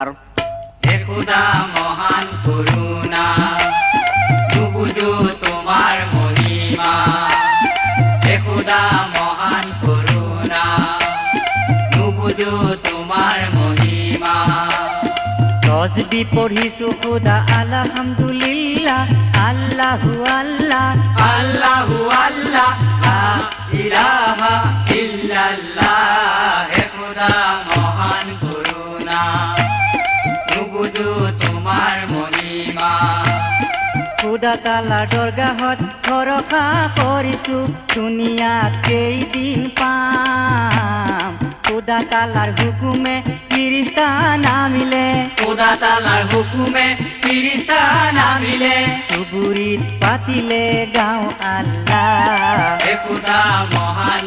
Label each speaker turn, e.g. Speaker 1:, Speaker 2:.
Speaker 1: হে খুদা মহান করুণা, নুবুঝো তোমার মহিমা। হে খুদা মহান করুণা, নুবুঝো তোমার মহিমা।
Speaker 2: তসবি পঢ়িছো খুদা আলহামদুলিল্লাহ, আল্লাহু আল্লাহ
Speaker 1: আল্লাহু আল্লাহ, লা ইলাহা ইল্লাল্লাহ। হে খুদা মহান করুণা, নুবুঝো তোমার মহিমা।
Speaker 2: খুদা তালা দৰগাহত ভৰসা কৰিছো, দুনিয়াত কেইদিন পাম। খুদা তালাৰ হুকুমে ফিৰিস্তা নামিলে,
Speaker 1: খুদা তালাৰ হুকুমে ফিৰিস্তা নামিলে।
Speaker 2: চুবুৰীত পাতিলে গাঁও আল্লাহ।
Speaker 1: হে খুদা মহান